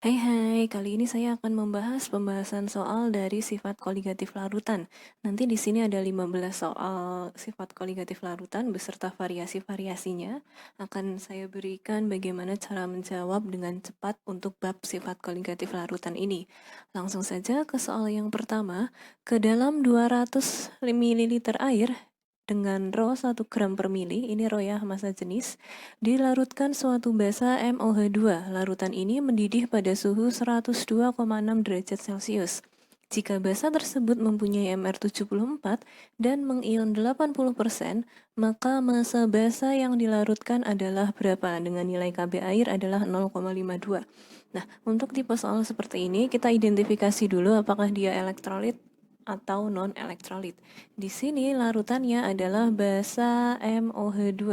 Hai, kali ini saya akan membahas pembahasan soal dari sifat koligatif larutan. Nanti di sini ada 15 soal sifat koligatif larutan beserta variasi-variasinya. Akan saya berikan bagaimana cara menjawab dengan cepat untuk bab sifat koligatif larutan ini. Langsung saja ke soal yang pertama. Ke dalam 200 ml air dengan rho 1 gram per mili, ini rho ya, massa jenis, dilarutkan suatu basa MOH2. Larutan ini mendidih pada suhu 102,6 derajat Celcius. Jika basa tersebut mempunyai MR74 dan mengion 80%, maka massa basa yang dilarutkan adalah berapa? Dengan nilai Kb air adalah 0,52. Nah, untuk tipe soal seperti ini, kita identifikasi dulu apakah dia elektrolit atau non-elektrolit. Di sini larutannya adalah basa MOH2.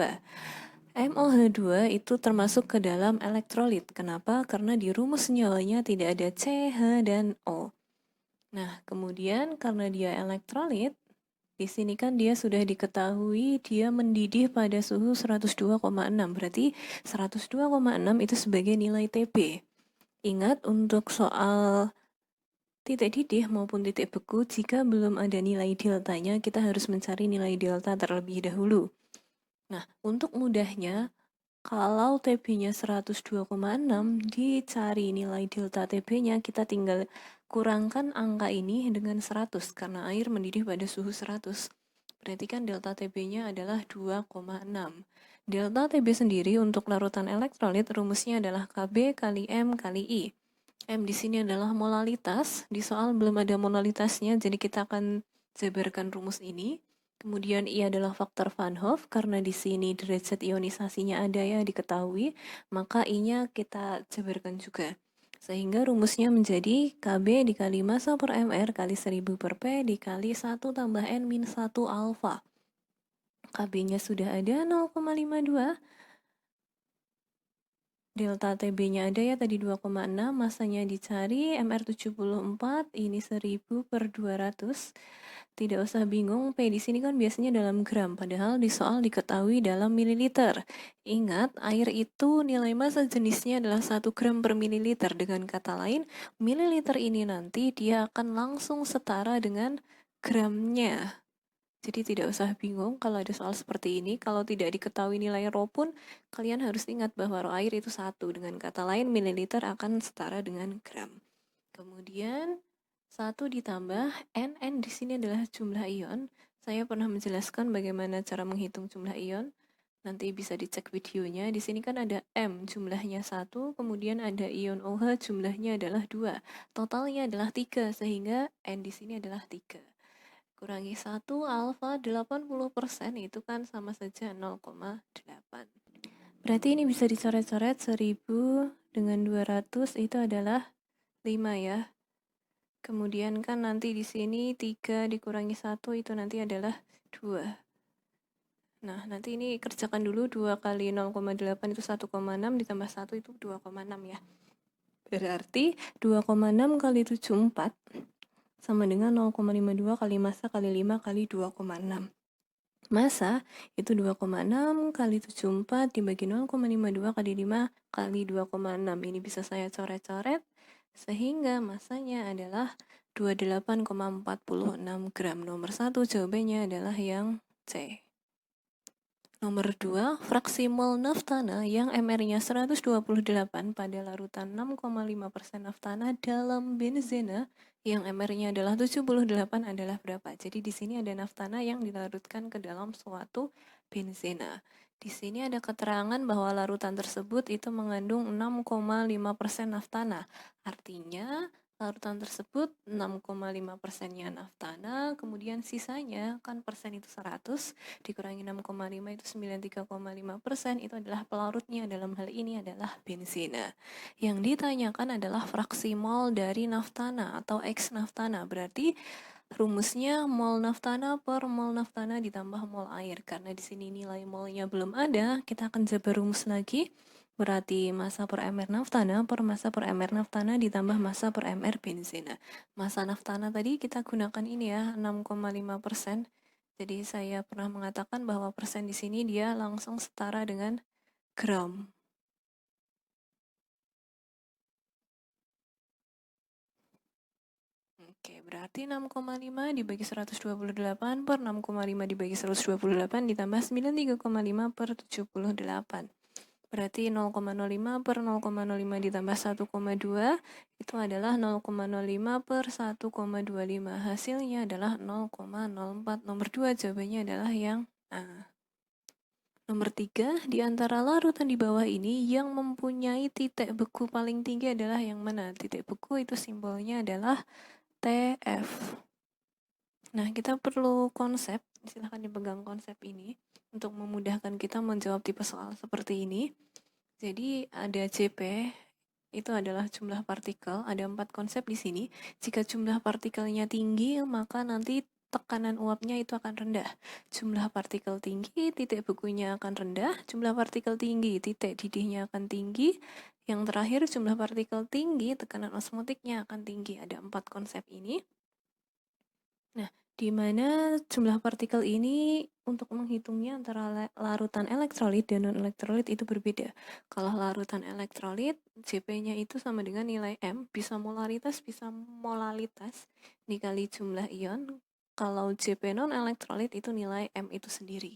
MOH2 itu termasuk ke dalam elektrolit. Kenapa? Karena di rumus senyawanya tidak ada CH dan O. Nah, kemudian karena dia elektrolit, di sini kan dia sudah diketahui dia mendidih pada suhu 102,6. Berarti 102,6 itu sebagai nilai TB. Ingat untuk soal titik didih maupun titik beku, jika belum ada nilai deltanya, kita harus mencari nilai delta terlebih dahulu. Nah, untuk mudahnya, kalau TB-nya 102,6, dicari nilai delta TB-nya, kita tinggal kurangkan angka ini dengan 100, karena air mendidih pada suhu 100. Berarti kan delta TB-nya adalah 2,6. Delta TB sendiri untuk larutan elektrolit rumusnya adalah Kb kali M kali I. M di sini adalah molalitas. Di soal belum ada molalitasnya, jadi kita akan jabarkan rumus ini. Kemudian I adalah faktor Van Hoff, karena di sini derajat ionisasinya ada ya diketahui, maka I-nya kita jabarkan juga. Sehingga rumusnya menjadi Kb dikali massa per mR kali 1000 per P dikali 1 tambah N min 1 alfa. Kb-nya sudah ada 0,52. Delta TB-nya ada ya tadi 2,6, masanya dicari MR74, ini 1000 per 200. Tidak usah bingung, P di sini kan biasanya dalam gram, padahal di soal diketahui dalam mililiter. Ingat, air itu nilai massa jenisnya adalah 1 gram per mililiter. Dengan kata lain, mililiter ini nanti dia akan langsung setara dengan gramnya. Jadi tidak usah bingung kalau ada soal seperti ini. Kalau tidak diketahui nilai rho pun, kalian harus ingat bahwa rho air itu 1. Dengan kata lain, mililiter akan setara dengan gram. Kemudian, 1 ditambah N di sini adalah jumlah ion. Saya pernah menjelaskan bagaimana cara menghitung jumlah ion. Nanti bisa dicek videonya. Di sini kan ada M, jumlahnya 1, kemudian ada ion OH, jumlahnya adalah 2. Totalnya adalah 3, sehingga N di sini adalah 3. Kurangi 1 alfa 80% itu kan sama saja 0,8. Berarti ini bisa dicoret-coret 1000 dengan 200 itu adalah 5 ya. Kemudian kan nanti di sini 3 dikurangi 1 itu nanti adalah 2. Nah, nanti ini kerjakan dulu 2 kali 0,8 itu 1,6 ditambah 1 itu 2,6 ya. Berarti 2,6 kali 74 sama dengan 0,52 kali massa kali 5 kali 2,6. Massa itu 2,6 kali 74 dibagi 0,52 kali 5 kali 2,6. Ini bisa saya coret-coret sehingga massanya adalah 28,46 gram. Nomor 1 jawabannya adalah yang C. Nomor 2, fraksi mol naftana yang MR-nya 128 pada larutan 6,5% naftana dalam benzena yang MR-nya adalah 78 adalah berapa? Jadi di sini ada naftana yang dilarutkan ke dalam suatu benzena. Di sini ada keterangan bahwa larutan tersebut itu mengandung 6,5% naftana. Artinya larutan tersebut 6,5%-nya naftana, kemudian sisanya kan persen itu 100, dikurangi 6,5 itu 93,5%, itu adalah pelarutnya, dalam hal ini adalah benzena. Yang ditanyakan adalah fraksi mol dari naftana atau X naftana, berarti rumusnya mol naftana per mol naftana ditambah mol air. Karena di sini nilai molnya belum ada, kita akan jabar rumus lagi. Berarti massa per mR naftana per massa per mR naftana ditambah massa per mR benzena. Massa naftana tadi kita gunakan ini ya, 6,5%. Jadi saya pernah mengatakan bahwa persen di sini dia langsung setara dengan gram. Oke, berarti 6,5 dibagi 128 per 6,5 dibagi 128 ditambah 93,5 per 78. Berarti 0,05 per 0,05 ditambah 1,2 itu adalah 0,05 per 1,25. Hasilnya adalah 0,04. Nomor 2 jawabannya adalah yang A. Nomor 3, di antara larutan di bawah ini yang mempunyai titik beku paling tinggi adalah yang mana? Titik beku itu simbolnya adalah TF. Nah, kita perlu konsep, silahkan dipegang konsep ini untuk memudahkan kita menjawab tipe soal seperti ini. Jadi ada CP, itu adalah jumlah partikel, ada 4 konsep di sini. Jika jumlah partikelnya tinggi, maka nanti tekanan uapnya itu akan rendah. Jumlah partikel tinggi, titik bekunya akan rendah. Jumlah partikel tinggi, titik didihnya akan tinggi. Yang terakhir, jumlah partikel tinggi, tekanan osmotiknya akan tinggi. Ada 4 konsep ini. Nah, di mana jumlah partikel ini untuk menghitungnya antara larutan elektrolit dan non-elektrolit itu berbeda. Kalau larutan elektrolit, Jp-nya itu sama dengan nilai M, bisa molaritas, bisa molalitas, dikali jumlah ion. Kalau Jp non-elektrolit itu nilai M itu sendiri.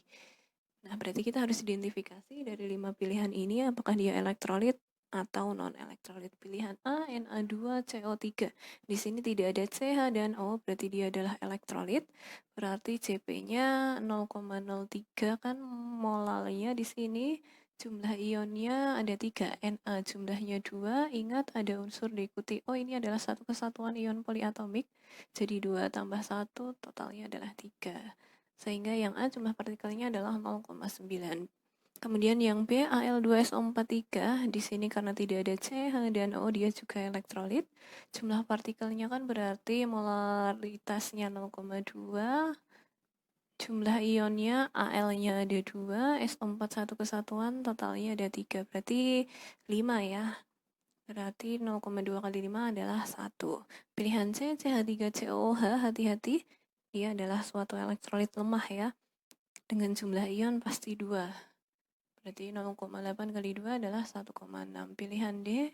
Nah, berarti kita harus identifikasi dari 5 pilihan ini apakah dia elektrolit atau non-elektrolit. Pilihan A, Na2CO3. Di sini tidak ada CH dan O, berarti dia adalah elektrolit. Berarti Cp-nya 0,03 kan, molalnya di sini. Jumlah ionnya ada 3, Na jumlahnya 2, ingat ada unsur diikuti O, ini adalah satu kesatuan ion poliatomik, jadi 2 tambah 1, totalnya adalah 3. Sehingga yang A jumlah partikelnya adalah 0,9. Kemudian yang B, Al2SO43, di sini karena tidak ada CH dan O, dia juga elektrolit. Jumlah partikelnya kan berarti molaritasnya 0,2, jumlah ionnya Al-nya ada 2, SO4 satu kesatuan, totalnya ada 3, berarti 5 ya. Berarti 0,2 kali 5 adalah 1. Pilihan C, CH3COOH, hati-hati, dia adalah suatu elektrolit lemah ya. Dengan jumlah ion pasti 2. Berarti 0,8 kali 2 adalah 1,6. Pilihan D,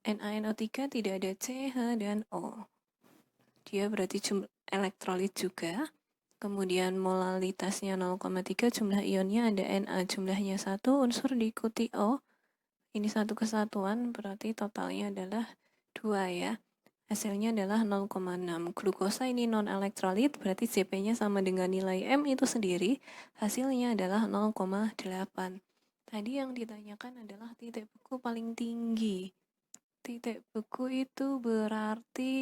NaNO3 tidak ada CH dan O. Dia berarti elektrolit juga. Kemudian molalitasnya 0,3, jumlah ionnya ada Na, jumlahnya 1, unsur diikuti O. Ini satu kesatuan, berarti totalnya adalah 2 ya. Hasilnya adalah 0,6. Glukosa ini non-elektrolit, berarti Cp-nya sama dengan nilai M itu sendiri. Hasilnya adalah 0,8. Tadi yang ditanyakan adalah titik beku paling tinggi. Titik beku itu berarti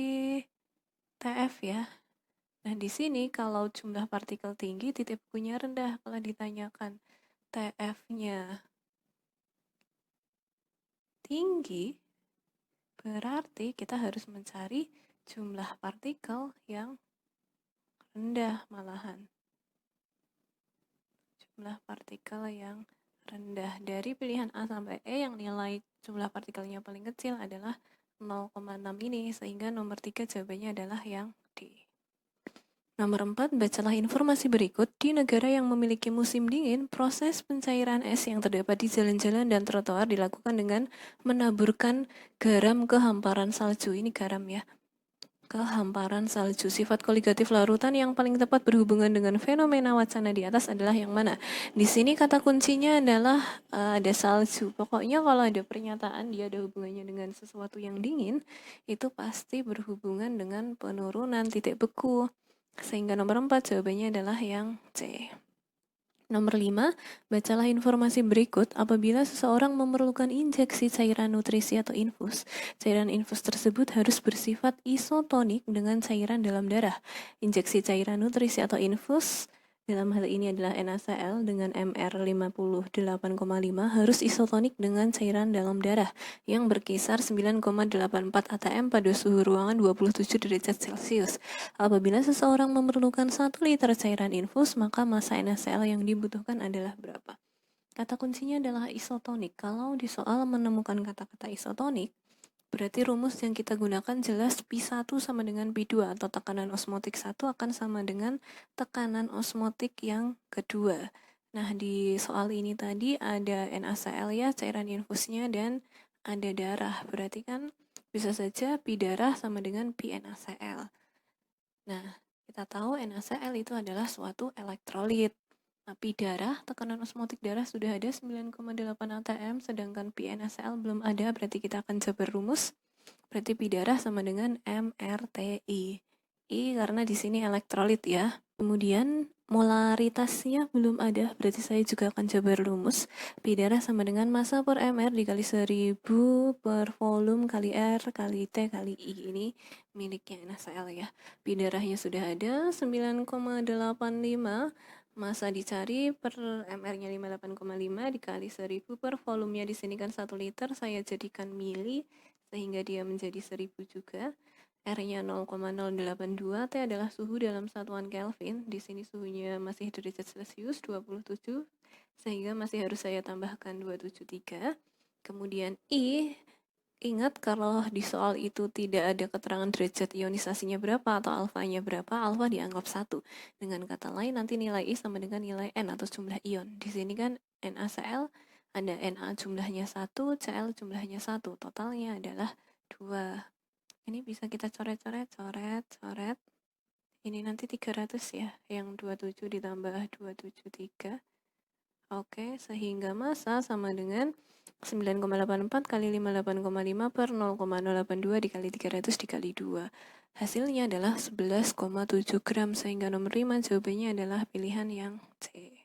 TF ya. Nah, di sini kalau jumlah partikel tinggi, titik bekunya rendah. Kalau ditanyakan TF-nya tinggi, berarti kita harus mencari jumlah partikel yang rendah malahan. Jumlah partikel yang rendah. Dari pilihan A sampai E yang nilai jumlah partikelnya paling kecil adalah 0,6 ini, sehingga nomor 3 jawabannya adalah yang D. Nomor 4, bacalah informasi berikut. Di negara yang memiliki musim dingin, proses pencairan es yang terdapat di jalan-jalan dan trotoar dilakukan dengan menaburkan garam ke hamparan salju. Ini garam ya. Ke hamparan salju. Sifat koligatif larutan yang paling tepat berhubungan dengan fenomena wacana di atas adalah yang mana? Di sini kata kuncinya adalah ada salju. Pokoknya kalau ada pernyataan dia ada hubungannya dengan sesuatu yang dingin, itu pasti berhubungan dengan penurunan titik beku. Sehingga nomor 4 jawabannya adalah yang C. Nomor 5, bacalah informasi berikut. Apabila seseorang memerlukan injeksi cairan nutrisi atau infus, cairan infus tersebut harus bersifat isotonik dengan cairan dalam darah. Injeksi cairan nutrisi atau infus dalam hal ini adalah NaCl dengan MR 58,5 harus isotonik dengan cairan dalam darah yang berkisar 9,84 atm pada suhu ruangan 27 derajat Celcius. Apabila seseorang memerlukan 1 liter cairan infus, maka massa NaCl yang dibutuhkan adalah berapa? Kata kuncinya adalah isotonik. Kalau di soal menemukan kata-kata isotonik, berarti rumus yang kita gunakan jelas Pi1 sama dengan Pi2 atau tekanan osmotik 1 akan sama dengan tekanan osmotik yang kedua. Nah, di soal ini tadi ada NaCl ya, cairan infusnya, dan ada darah. Berarti kan bisa saja Pi darah sama dengan Pi NaCl. Nah, kita tahu NaCl itu adalah suatu elektrolit. Tapi darah, tekanan osmotik darah sudah ada 9,8 atm, sedangkan PnACl belum ada, berarti kita akan jabar rumus. Berarti pi darah sama dengan mRTI. I karena di sini elektrolit ya. Kemudian molaritasnya belum ada, berarti saya juga akan jabar rumus. Pi darah sama dengan massa per mR dikali 1000 per volume kali R kali T kali I. Ini miliknya NaCl ya. Pi darahnya sudah ada 9,85, massa dicari per mR-nya 58,5 dikali 1000 per volumenya di sini kan 1 liter, saya jadikan mili sehingga dia menjadi 1000 juga. R-nya 0,082, T adalah suhu dalam satuan Kelvin. Di sini suhunya masih derajat Celcius 27, sehingga masih harus saya tambahkan 273. Kemudian I, ingat kalau di soal itu tidak ada keterangan derajat ionisasinya berapa atau alfanya berapa, alfa dianggap 1. Dengan kata lain, nanti nilai I sama dengan nilai N atau jumlah ion. Di sini kan NaCl ada Na jumlahnya 1, Cl jumlahnya 1, totalnya adalah 2. Ini bisa kita coret-coret, coret. Ini nanti 300 ya, yang 27 ditambah 273. Oke, sehingga massa sama dengan 9,84 kali 58,5 per 0,082 dikali 300 dikali 2. Hasilnya adalah 11,7 gram, sehingga nomor 5 jawabannya adalah pilihan yang C.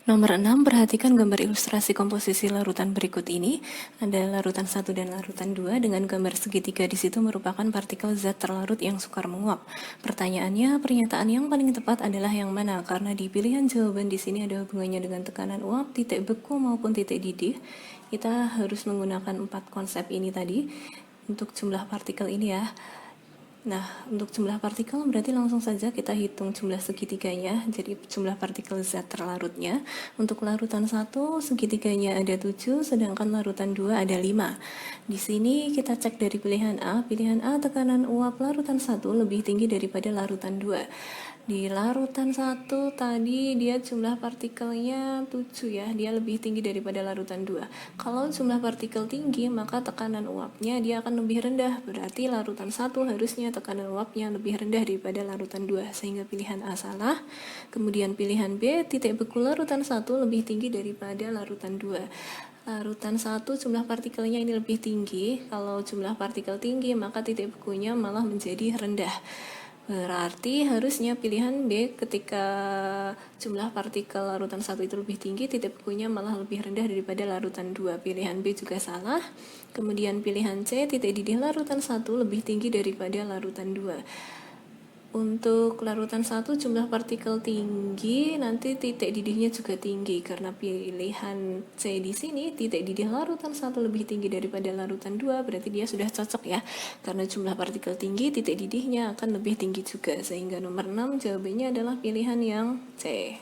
Nomor 6, perhatikan gambar ilustrasi komposisi larutan berikut ini. Ada larutan 1 dan larutan 2 dengan gambar segitiga di situ merupakan partikel zat terlarut yang sukar menguap. Pertanyaannya, pernyataan yang paling tepat adalah yang mana? Karena di pilihan jawaban di sini ada hubungannya dengan tekanan uap, titik beku maupun titik didih. Kita harus menggunakan 4 konsep ini tadi untuk jumlah partikel ini ya. Nah, untuk jumlah partikel berarti langsung saja kita hitung jumlah segitiganya, jadi jumlah partikel zat terlarutnya. Untuk larutan 1, segitiganya ada 7, sedangkan larutan 2 ada 5. Di sini kita cek dari pilihan A tekanan uap larutan 1 lebih tinggi daripada larutan 2. Di larutan 1 tadi dia jumlah partikelnya 7 ya, dia lebih tinggi daripada larutan 2. Kalau jumlah partikel tinggi, maka tekanan uapnya dia akan lebih rendah. Berarti larutan 1 harusnya tekanan uapnya lebih rendah daripada larutan 2, sehingga pilihan A salah. Kemudian pilihan B, titik beku larutan 1 lebih tinggi daripada larutan 2. Larutan 1 jumlah partikelnya ini lebih tinggi. Kalau jumlah partikel tinggi, maka titik bekunya malah menjadi rendah. Berarti harusnya pilihan B ketika jumlah partikel larutan 1 itu lebih tinggi, titik bekunya malah lebih rendah daripada larutan 2. Pilihan B juga salah. Kemudian pilihan C, titik didih larutan 1 lebih tinggi daripada larutan 2. Untuk larutan 1 jumlah partikel tinggi, nanti titik didihnya juga tinggi karena pilihan C di sini titik didih larutan 1 lebih tinggi daripada larutan 2, berarti dia sudah cocok ya. Karena jumlah partikel tinggi, titik didihnya akan lebih tinggi juga, sehingga nomor 6 jawabannya adalah pilihan yang C.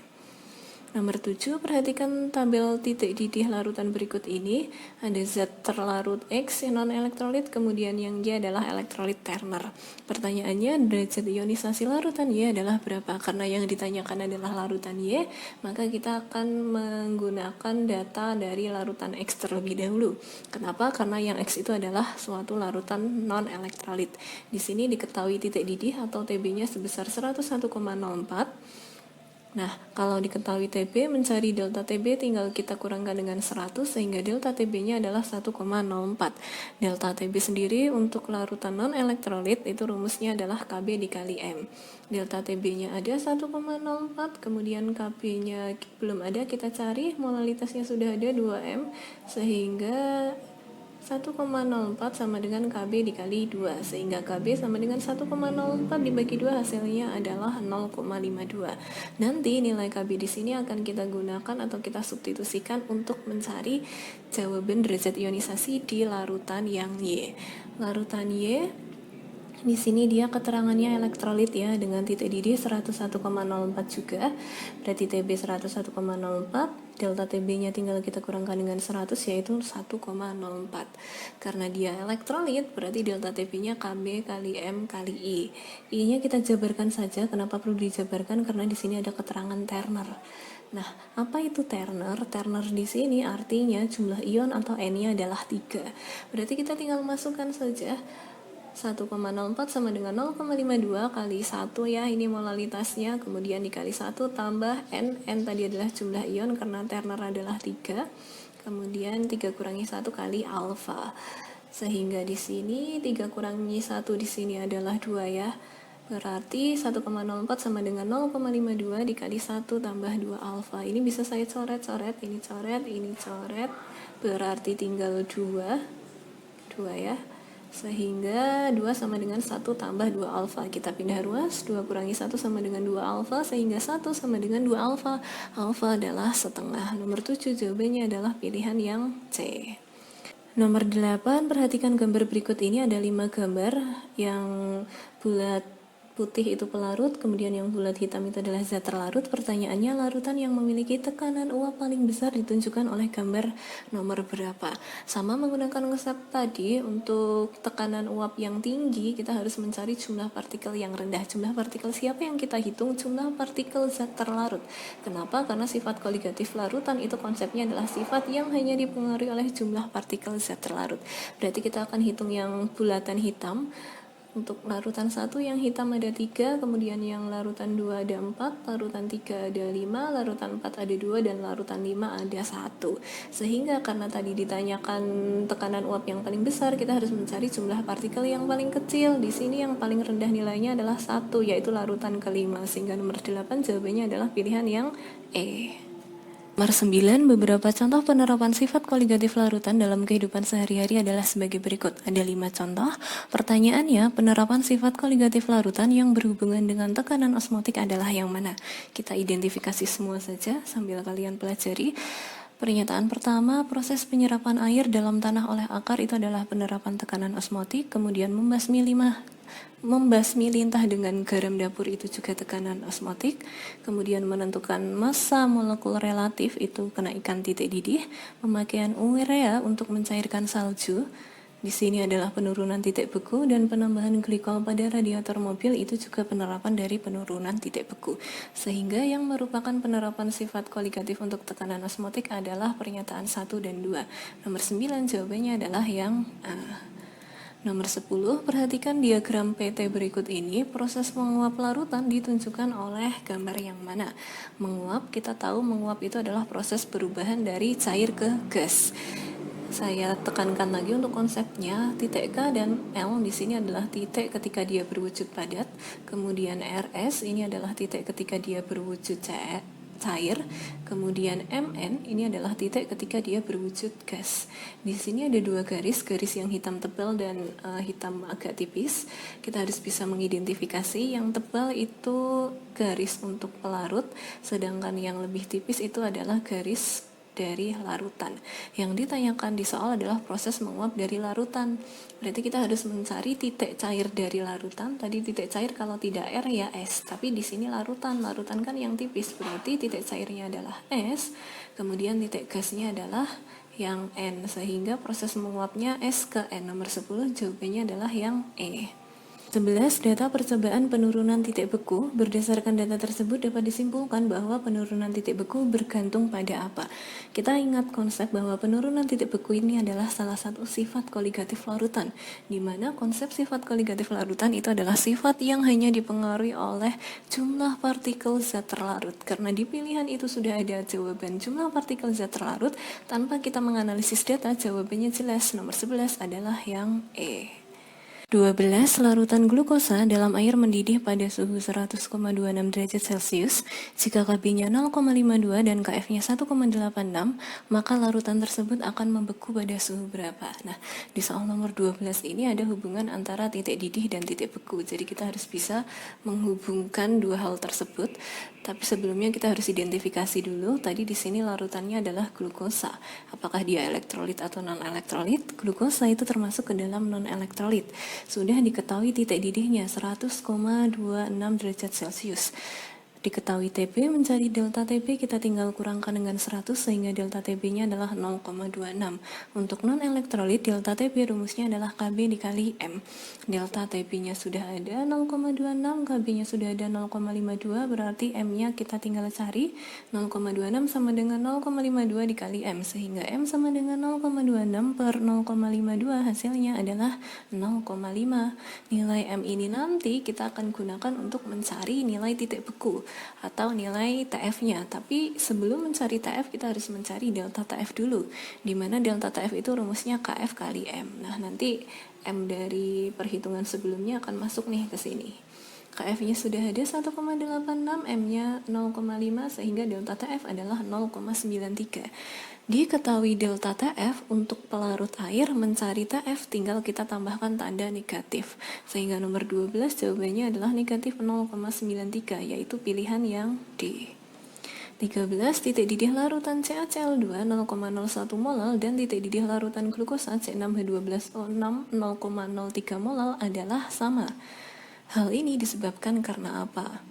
Nomor 7, perhatikan tabel titik didih larutan berikut ini. Ada zat terlarut X yang non-elektrolit, kemudian yang Y adalah elektrolit Turner. Pertanyaannya, derajat ionisasi larutan Y adalah berapa? Karena yang ditanyakan adalah larutan Y, maka kita akan menggunakan data dari larutan X terlebih dahulu. Kenapa? Karena yang X itu adalah suatu larutan non-elektrolit. Di sini diketahui titik didih atau TB-nya sebesar 101,04. Nah, kalau diketahui TB, mencari delta TB tinggal kita kurangkan dengan 100, sehingga delta TB-nya adalah 1,04. Delta TB sendiri untuk larutan non-elektrolit itu rumusnya adalah Kb dikali M. Delta TB-nya ada 1,04, kemudian Kb-nya belum ada, kita cari, molalitasnya sudah ada 2M, sehingga 1,04 sama dengan KB dikali 2, sehingga KB sama dengan 1,04 dibagi 2 hasilnya adalah 0,52. Nanti nilai KB di sini akan kita gunakan atau kita substitusikan untuk mencari jawaban derajat ionisasi di larutan yang Y. Larutan Y di sini dia keterangannya elektrolit ya, dengan titik didih 101,04 juga. Berarti TB 101,04, delta TB-nya tinggal kita kurangkan dengan 100 yaitu 1,04. Karena dia elektrolit, berarti delta TB-nya Kb kali M kali I. I-nya kita jabarkan saja. Kenapa perlu dijabarkan? Karena di sini ada keterangan Turner. Nah, apa itu Turner? Turner di sini artinya jumlah ion atau N-nya adalah 3. Berarti kita tinggal masukkan saja 1,04 sama dengan 0,52 kali 1 ya, ini molalitasnya, kemudian dikali 1 tambah N tadi adalah jumlah ion karena ternary adalah 3, kemudian 3 kurangi 1 kali alfa. Sehingga di sini 3 kurangi 1 di sini adalah 2 ya. Berarti 1,04 sama dengan 0,52 dikali 1 tambah 2 alfa. Ini bisa saya coret-coret, ini coret, ini coret. Berarti tinggal 2 ya. Sehingga 2 sama dengan 1 tambah 2 alfa. Kita pindah ruas, 2 kurangi 1 sama dengan 2 alfa, sehingga 1 sama dengan 2 alfa. Alfa adalah setengah. Nomor 7 jawabannya adalah pilihan yang C. Nomor 8, perhatikan gambar berikut ini, ada 5 gambar. Yang bulat putih itu pelarut, kemudian yang bulat hitam itu adalah zat terlarut. Pertanyaannya, larutan yang memiliki tekanan uap paling besar ditunjukkan oleh gambar nomor berapa? Sama menggunakan konsep tadi, untuk tekanan uap yang tinggi kita harus mencari jumlah partikel yang rendah. Jumlah partikel siapa yang kita hitung? Jumlah partikel zat terlarut. Kenapa? Karena sifat koligatif larutan itu konsepnya adalah sifat yang hanya dipengaruhi oleh jumlah partikel zat terlarut. Berarti kita akan hitung yang bulatan hitam. Untuk larutan 1 yang hitam ada 3, kemudian yang larutan 2 ada 4, larutan 3 ada 5, larutan 4 ada 2, dan larutan 5 ada 1. Sehingga karena tadi ditanyakan tekanan uap yang paling besar, kita harus mencari jumlah partikel yang paling kecil. Di sini yang paling rendah nilainya adalah 1, yaitu larutan kelima. Sehingga nomor 8 jawabannya adalah pilihan yang E. Nomor 9, beberapa contoh penerapan sifat koligatif larutan dalam kehidupan sehari-hari adalah sebagai berikut. Ada 5 contoh. Pertanyaannya, penerapan sifat koligatif larutan yang berhubungan dengan tekanan osmotik adalah yang mana? Kita identifikasi semua saja sambil kalian pelajari. Pernyataan pertama, proses penyerapan air dalam tanah oleh akar itu adalah penerapan tekanan osmotik, kemudian membasmi lintah dengan garam dapur itu juga tekanan osmotik, kemudian menentukan massa molekul relatif itu kenaikan titik didih, pemakaian urea untuk mencairkan salju, di sini adalah penurunan titik beku, dan penambahan glikol pada radiator mobil itu juga penerapan dari penurunan titik beku. Sehingga yang merupakan penerapan sifat koligatif untuk tekanan osmotik adalah pernyataan 1 dan 2. Nomor 9 jawabannya adalah yang A. Nomor 10, perhatikan diagram PT berikut ini. Proses menguap larutan ditunjukkan oleh gambar yang mana? Menguap, kita tahu menguap itu adalah proses perubahan dari cair ke gas. Saya tekankan lagi untuk konsepnya, titik K dan L di sini adalah titik ketika dia berwujud padat, kemudian RS ini adalah titik ketika dia berwujud cair, kemudian MN ini adalah titik ketika dia berwujud gas. Di sini ada 2 garis yang hitam tebal dan hitam agak tipis. Kita harus bisa mengidentifikasi yang tebal itu garis untuk pelarut, sedangkan yang lebih tipis itu adalah garis dari larutan. Yang ditanyakan di soal adalah proses menguap dari larutan. Berarti kita harus mencari titik cair dari larutan. Tadi titik cair kalau tidak R ya S, tapi di sini larutan. Larutan kan yang tipis, berarti titik cairnya adalah S, kemudian titik gasnya adalah yang N, sehingga proses menguapnya S ke N. Nomor 10 jawabannya adalah yang E. 11. Data percobaan penurunan titik beku. Berdasarkan data tersebut dapat disimpulkan bahwa penurunan titik beku bergantung pada apa? Kita ingat konsep bahwa penurunan titik beku ini adalah salah satu sifat koligatif larutan, di mana konsep sifat koligatif larutan itu adalah sifat yang hanya dipengaruhi oleh jumlah partikel zat terlarut. Karena di pilihan itu sudah ada jawaban jumlah partikel zat terlarut, tanpa kita menganalisis data, jawabannya jelas. Nomor 11 adalah yang E. 12. Larutan glukosa dalam air mendidih pada suhu 100,26 derajat Celcius. Jika Kb-nya 0,52 dan Kf-nya 1,86, maka larutan tersebut akan membeku pada suhu berapa? Nah, di soal nomor 12 ini ada hubungan antara titik didih dan titik beku. Jadi kita harus bisa menghubungkan dua hal tersebut. Tapi sebelumnya kita harus identifikasi dulu. Tadi di sini larutannya adalah glukosa. Apakah dia elektrolit atau non-elektrolit? Glukosa itu termasuk ke dalam non-elektrolit. Sudah diketahui titik didihnya 100,26 derajat Celcius. Diketahui TB, mencari delta TB kita tinggal kurangkan dengan 100 sehingga delta TB-nya adalah 0,26. Untuk non-elektrolit, delta TB rumusnya adalah KB dikali M. Delta TB-nya sudah ada 0,26, KB-nya sudah ada 0,52, berarti M-nya kita tinggal cari. 0,26 sama dengan 0,52 dikali M, sehingga M sama dengan 0,26 per 0,52, hasilnya adalah 0,5. Nilai M ini nanti kita akan gunakan untuk mencari nilai titik beku atau nilai TF-nya. Tapi sebelum mencari TF kita harus mencari delta TF dulu, di mana delta TF itu rumusnya KF kali M. Nah, nanti M dari perhitungan sebelumnya akan masuk nih ke sini. KF-nya sudah ada 1,86, M-nya 0,5, sehingga delta TF adalah 0,93. Diketahui delta TF, untuk pelarut air mencari TF tinggal kita tambahkan tanda negatif. Sehingga nomor 12 jawabannya adalah negatif 0,93, yaitu pilihan yang D. 13. Titik didih larutan CaCl2 0,01 molal dan titik didih larutan glukosa C6H12O6 0,03 molal adalah sama. Hal ini disebabkan karena apa?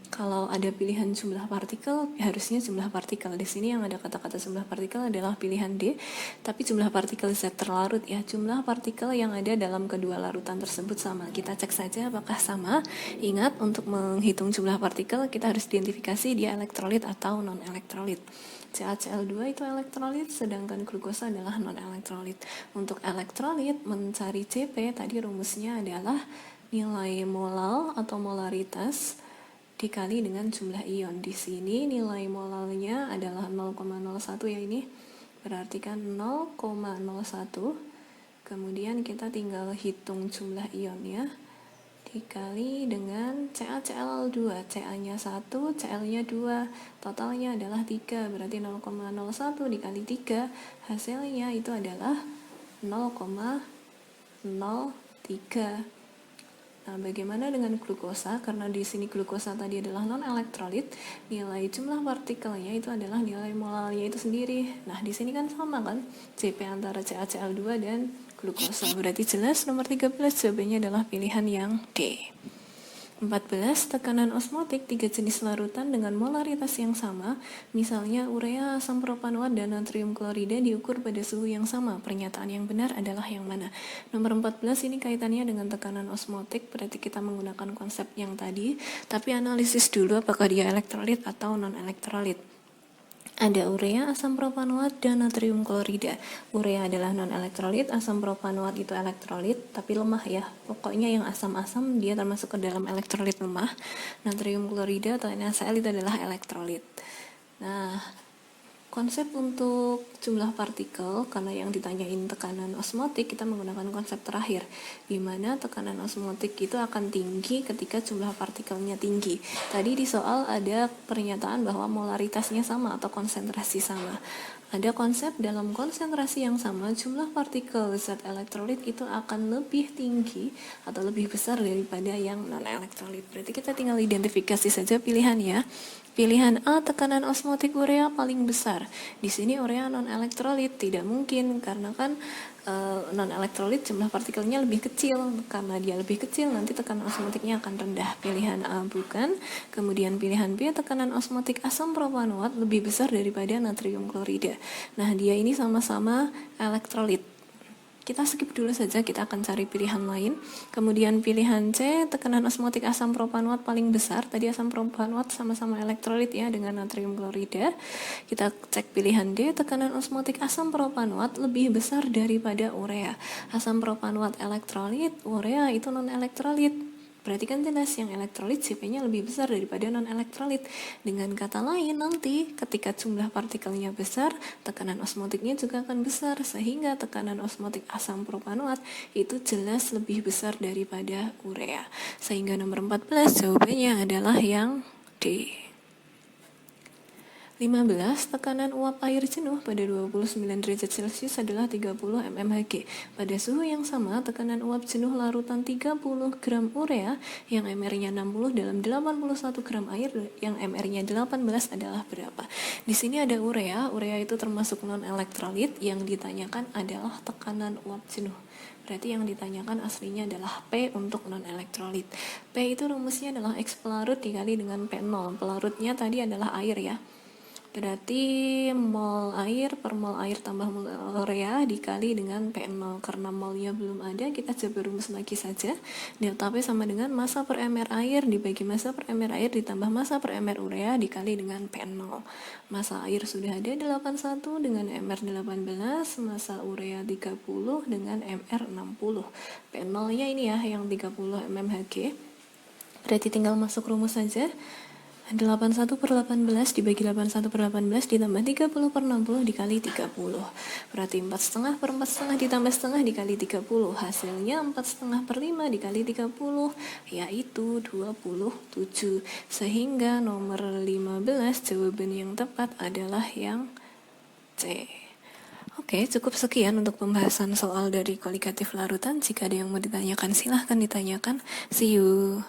Kalau ada pilihan jumlah partikel, harusnya jumlah partikel. Di sini yang ada kata-kata jumlah partikel adalah pilihan D, tapi jumlah partikel zat terlarut ya. Jumlah partikel yang ada dalam kedua larutan tersebut sama. Kita cek saja apakah sama. Ingat, untuk menghitung jumlah partikel, kita harus identifikasi dia elektrolit atau non-elektrolit. CaCl2 itu elektrolit, sedangkan glukosa adalah non-elektrolit. Untuk elektrolit, mencari Cp, tadi rumusnya adalah nilai molal atau molaritas dikali dengan jumlah ion. Di sini nilai molalnya adalah 0,01 ya, ini berarti kan 0,01. Kemudian kita tinggal hitung jumlah ionnya dikali dengan CaCl2. Ca-nya 1, Cl-nya 2, totalnya adalah 3, berarti 0,01 dikali 3, hasilnya itu adalah 0,03. Nah, bagaimana dengan glukosa? Karena di sini glukosa tadi adalah non-elektrolit, nilai jumlah partikelnya itu adalah nilai molalnya itu sendiri. Nah, di sini kan sama kan? Cp antara CaCl2 dan glukosa. Berarti jelas nomor 13 jawabannya adalah pilihan yang D. 14. Tekanan osmotik 3 jenis larutan dengan molaritas yang sama, misalnya urea, asam propanoat, dan natrium klorida diukur pada suhu yang sama. Pernyataan yang benar adalah yang mana? Nomor 14 ini kaitannya dengan tekanan osmotik, berarti kita menggunakan konsep yang tadi, tapi analisis dulu apakah dia elektrolit atau non-elektrolit. Ada urea, asam propanoat, dan natrium klorida. Urea adalah non-elektrolit, asam propanoat itu elektrolit, tapi lemah ya. Pokoknya yang asam-asam dia termasuk ke dalam elektrolit lemah. Natrium klorida atau NaCl itu adalah elektrolit. Nah, konsep untuk jumlah partikel, karena yang ditanyain tekanan osmotik, kita menggunakan konsep terakhir, di mana tekanan osmotik itu akan tinggi ketika jumlah partikelnya tinggi. Tadi di soal ada pernyataan bahwa molaritasnya sama atau konsentrasi sama. Ada konsep dalam konsentrasi yang sama, jumlah partikel zat elektrolit itu akan lebih tinggi atau lebih besar daripada yang non-elektrolit. Berarti kita tinggal identifikasi saja pilihan ya. Pilihan A, tekanan osmotik urea paling besar. Di sini urea non-elektrolit, tidak mungkin karena kan non-elektrolit jumlah partikelnya lebih kecil. Karena dia lebih kecil, nanti tekanan osmotiknya akan rendah. Pilihan A bukan. Kemudian pilihan B, tekanan osmotik asam propanoat lebih besar daripada natrium klorida. Nah, dia ini sama-sama elektrolit. Kita skip dulu saja, kita akan cari pilihan lain. Kemudian pilihan C, tekanan osmotik asam propanoat paling besar. Tadi asam propanoat sama-sama elektrolit ya dengan natrium klorida. Kita cek pilihan D, tekanan osmotik asam propanoat lebih besar daripada urea. Asam propanoat elektrolit, urea itu non-elektrolit. Berarti kan jelas yang elektrolit Cp-nya lebih besar daripada non-elektrolit. Dengan kata lain, nanti ketika jumlah partikelnya besar, tekanan osmotiknya juga akan besar, sehingga tekanan osmotik asam propanoat itu jelas lebih besar daripada urea. Sehingga nomor 14 jawabannya adalah yang D. 15. Tekanan uap air jenuh pada 29 derajat Celcius adalah 30 mmHg. Pada suhu yang sama, tekanan uap jenuh larutan 30 gram urea yang mR-nya 60 dalam 81 gram air yang mR-nya 18 adalah berapa? Di sini ada urea. Urea itu termasuk non-elektrolit. Yang ditanyakan adalah tekanan uap jenuh. Berarti yang ditanyakan aslinya adalah P untuk non-elektrolit. P itu rumusnya adalah X pelarut dikali dengan P0. Pelarutnya tadi adalah air ya. Berarti mol air per mol air tambah mol urea dikali dengan P0. Karena molnya belum ada, kita coba rumus lagi saja. Delta P sama dengan massa per mR air dibagi massa per mR air ditambah massa per mR urea dikali dengan P0. Massa air sudah ada 81 dengan mR 18, massa urea 30 dengan mR 60. P0-nya ini ya yang 30 mmHg. Berarti tinggal masuk rumus saja. 81 per 18 dibagi 81 per 18 ditambah 30 per 60 dikali 30. Berarti 4,5 per 4,5 ditambah setengah dikali 30. Hasilnya 4,5 per 5 dikali 30, yaitu 27. Sehingga nomor 15 jawaban yang tepat adalah yang C. Oke, cukup sekian untuk pembahasan soal dari koligatif larutan. Jika ada yang mau ditanyakan, silahkan ditanyakan. See you.